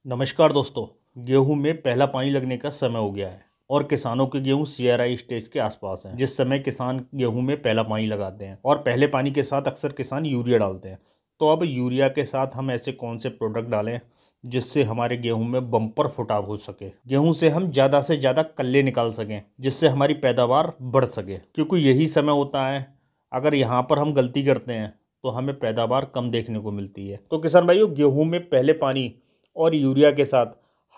नमस्कार दोस्तों। गेहूं में पहला पानी लगने का समय हो गया है और किसानों के गेहूं सीआरआई स्टेज के आसपास हैं। जिस समय किसान गेहूं में पहला पानी लगाते हैं और पहले पानी के साथ अक्सर किसान यूरिया डालते हैं। तो अब यूरिया के साथ हम ऐसे कौन से प्रोडक्ट डालें जिससे हमारे गेहूं में बम्पर फुटाव हो सके, गेहूं से हम ज़्यादा से ज़्यादा कल्ले निकाल सकें, जिससे हमारी पैदावार बढ़ सके। क्योंकि यही समय होता है, अगर यहाँ पर हम गलती करते हैं तो हमें पैदावार कम देखने को मिलती है। तो किसान भाइयों, गेहूं में पहले पानी और यूरिया के साथ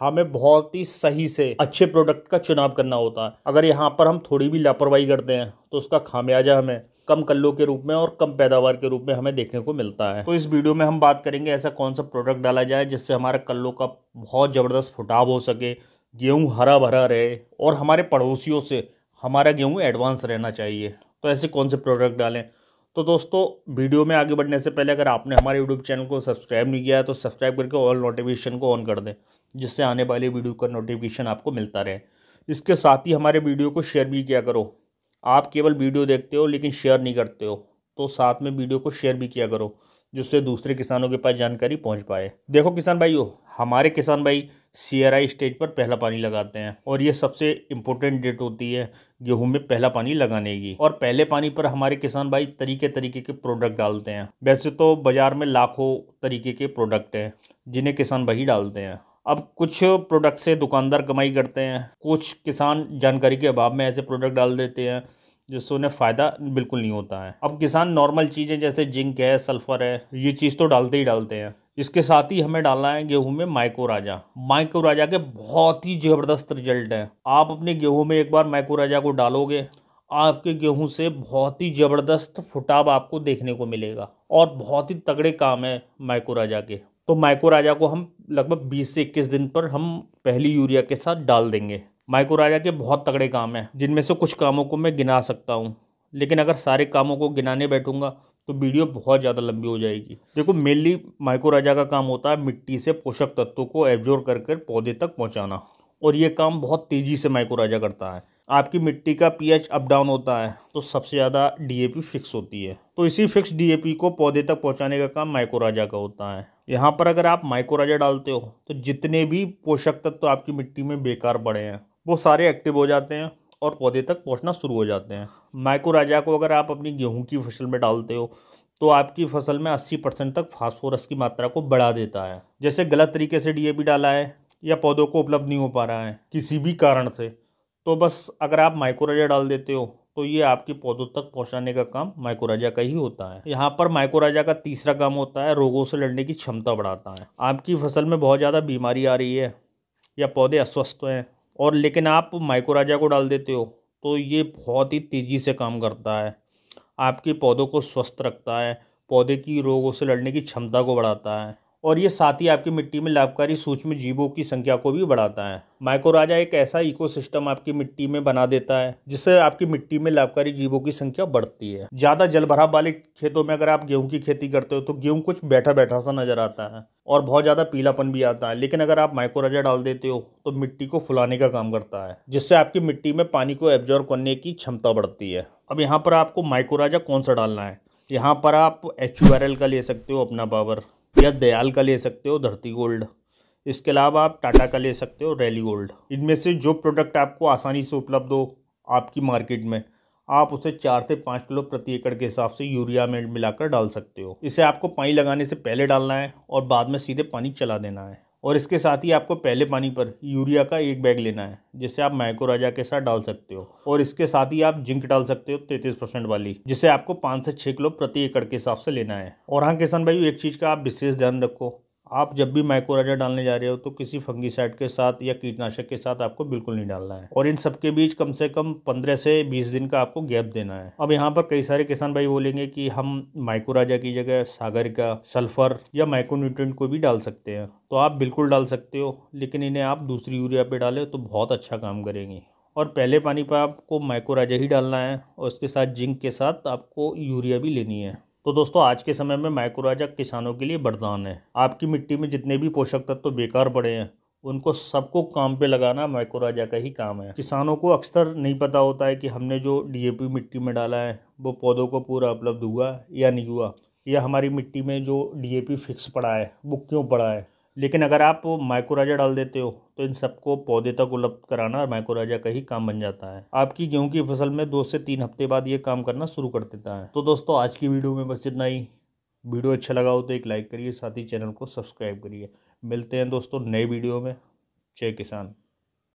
हमें बहुत ही सही से अच्छे प्रोडक्ट का चुनाव करना होता है। अगर यहाँ पर हम थोड़ी भी लापरवाही करते हैं तो उसका खामियाजा हमें कम कल्लों के रूप में और कम पैदावार के रूप में हमें देखने को मिलता है। तो इस वीडियो में हम बात करेंगे ऐसा कौन सा प्रोडक्ट डाला जाए जिससे हमारे कल्लों का बहुत ज़बरदस्त फुटाव हो सके, गेहूँ हरा भरा रहे और हमारे पड़ोसियों से हमारा गेहूँ एडवांस रहना चाहिए। तो ऐसे कौन से प्रोडक्ट डालें। तो दोस्तों, वीडियो में आगे बढ़ने से पहले अगर आपने हमारे यूट्यूब चैनल को सब्सक्राइब नहीं किया है तो सब्सक्राइब करके ऑल नोटिफिकेशन को ऑन कर दें, जिससे आने वाली वीडियो का नोटिफिकेशन आपको मिलता रहे। इसके साथ ही हमारे वीडियो को शेयर भी किया करो। आप केवल वीडियो देखते हो लेकिन शेयर नहीं करते हो, तो साथ में वीडियो को शेयर भी किया करो, जिससे दूसरे किसानों के पास जानकारी पहुंच पाए। देखो किसान भाइयों, हमारे किसान भाई सीआरआई स्टेज पर पहला पानी लगाते हैं और ये सबसे इम्पोर्टेंट डेट होती है गेहूं में पहला पानी लगाने की। और पहले पानी पर हमारे किसान भाई तरीके तरीके के प्रोडक्ट डालते हैं। वैसे तो बाजार में लाखों तरीके के प्रोडक्ट हैं जिन्हें किसान भाई डालते हैं। अब कुछ प्रोडक्ट से दुकानदार कमाई करते हैं, कुछ किसान जानकारी के अभाव में ऐसे प्रोडक्ट डाल देते हैं जिससे उन्हें फ़ायदा बिल्कुल नहीं होता है। अब किसान नॉर्मल चीज़ें जैसे जिंक है, सल्फर है, ये चीज़ तो डालते ही डालते हैं। इसके साथ ही हमें डालना है गेहूं में माइको राजा। माइको राजा के बहुत ही ज़बरदस्त रिजल्ट हैं। आप अपने गेहूं में एक बार माइको राजा को डालोगे, आपके गेहूं से बहुत ही ज़बरदस्त फुटाव आपको देखने को मिलेगा और बहुत ही तगड़े काम है माइको राजा के। तो माइको राजा को हम लगभग 20 से 21 दिन पर हम पहली यूरिया के साथ डाल देंगे। माइको राजा के बहुत तगड़े काम हैं, जिनमें से कुछ कामों को मैं गिना सकता हूँ, लेकिन अगर सारे कामों को गिनाने बैठूंगा तो वीडियो बहुत ज़्यादा लंबी हो जाएगी। देखो, मेनली माइको राजा का काम होता है मिट्टी से पोषक तत्वों को एब्जॉर्ब कर पौधे तक पहुँचाना, और ये काम बहुत तेज़ी से माइको राजा करता है। आपकी मिट्टी का पीएच अप डाउन होता है तो सबसे ज़्यादा डीएपी फिक्स होती है, तो इसी फिक्स डीएपी को पौधे तक पहुँचाने का काम माइको राजा का होता है। यहाँ पर अगर आप माइको राजा डालते हो तो जितने भी पोषक तत्व आपकी मिट्टी में बेकार पड़े हैं वो सारे एक्टिव हो जाते हैं और पौधे तक पहुंचना शुरू हो जाते हैं। माइको राजा को अगर आप अपनी गेहूं की फसल में डालते हो तो आपकी फसल में 80% तक फास्फोरस की मात्रा को बढ़ा देता है। जैसे गलत तरीके से डीएपी डाला है या पौधों को उपलब्ध नहीं हो पा रहा है किसी भी कारण से, तो बस अगर आप माइको राजा डाल देते हो तो ये आपके पौधों तक पहुंचाने का काम माइको राजा का ही होता है। यहाँ पर माइको राजा का तीसरा काम होता है रोगों से लड़ने की क्षमता बढ़ाता है। आपकी फसल में बहुत ज़्यादा बीमारी आ रही है या पौधे अस्वस्थ हैं और लेकिन आप माइको राजा को डाल देते हो तो ये बहुत ही तेज़ी से काम करता है, आपके पौधों को स्वस्थ रखता है, पौधे की रोगों से लड़ने की क्षमता को बढ़ाता है और ये साथ ही आपकी मिट्टी में लाभकारी सूक्ष्म जीवों की संख्या को भी बढ़ाता है। माइको राजा एक ऐसा इकोसिस्टम आपकी मिट्टी में बना देता है जिससे आपकी मिट्टी में लाभकारी जीवों की संख्या बढ़ती है। ज़्यादा जलभराव वाले खेतों में अगर आप गेहूं की खेती करते हो तो गेहूं कुछ बैठा बैठा सा नजर आता है और बहुत ज़्यादा पीलापन भी आता है, लेकिन अगर आप माइको राजा डाल देते हो तो मिट्टी को फुलाने का काम करता है, जिससे आपकी मिट्टी में पानी को एब्जॉर्ब करने की क्षमता बढ़ती है। अब यहाँ पर आपको माइको राजा कौन सा डालना है। यहाँ पर आप HURL का ले सकते हो, अपना पावर, या दयाल का ले सकते हो, धरती गोल्ड। इसके अलावा आप टाटा का ले सकते हो, रैली गोल्ड। इनमें से जो प्रोडक्ट आपको आसानी से उपलब्ध हो आपकी मार्केट में, आप उसे 4 से 5 किलो प्रति एकड़ के हिसाब से यूरिया में मिलाकर डाल सकते हो। इसे आपको पानी लगाने से पहले डालना है और बाद में सीधे पानी चला देना है। और इसके साथ ही आपको पहले पानी पर यूरिया का 1 बैग लेना है, जिसे आप माइको राजा के साथ डाल सकते हो। और इसके साथ ही आप जिंक डाल सकते हो 33% वाली, जिसे आपको 5 से 6 किलो प्रति एकड़ के हिसाब से लेना है। और हाँ किसान भाई, एक चीज़ का आप विशेष ध्यान रखो, आप जब भी माइको राजा डालने जा रहे हो तो किसी फंगीसाइड के साथ या कीटनाशक के साथ आपको बिल्कुल नहीं डालना है और इन सबके बीच कम से कम 15 से 20 दिन का आपको गैप देना है। अब यहाँ पर कई सारे किसान भाई बोलेंगे कि हम माइको राजा की जगह सागर का, सल्फर या माइक्रो न्यूट्रिएंट को भी डाल सकते हैं, तो आप बिल्कुल डाल सकते हो, लेकिन इन्हें आप दूसरी यूरिया पे डालें तो बहुत अच्छा काम करेंगी। और पहले पानी पर आपको माइको राजा ही डालना है और उसके साथ जिंक के साथ आपको यूरिया भी लेनी है। तो दोस्तों, आज के समय में माइको राजा किसानों के लिए वरदान है। आपकी मिट्टी में जितने भी पोषक तत्व बेकार पड़े हैं उनको सबको काम पे लगाना माइको राजा का ही काम है। किसानों को अक्सर नहीं पता होता है कि हमने जो डीएपी मिट्टी में डाला है वो पौधों को पूरा उपलब्ध हुआ या नहीं हुआ, या हमारी मिट्टी में जो डीएपी फिक्स पड़ा है वो क्यों पड़ा है। लेकिन अगर आप माइक्रोराजा डाल देते हो तो इन सबको पौधे तक उपलब्ध कराना माइक्रोराजा का ही काम बन जाता है। आपकी गेहूं की फसल में 2 से 3 हफ्ते बाद ये काम करना शुरू कर देता है। तो दोस्तों आज की वीडियो में बस इतना ही। वीडियो अच्छा लगा हो तो एक लाइक करिए, साथ ही चैनल को सब्सक्राइब करिए। मिलते हैं दोस्तों नए वीडियो में। जय किसान।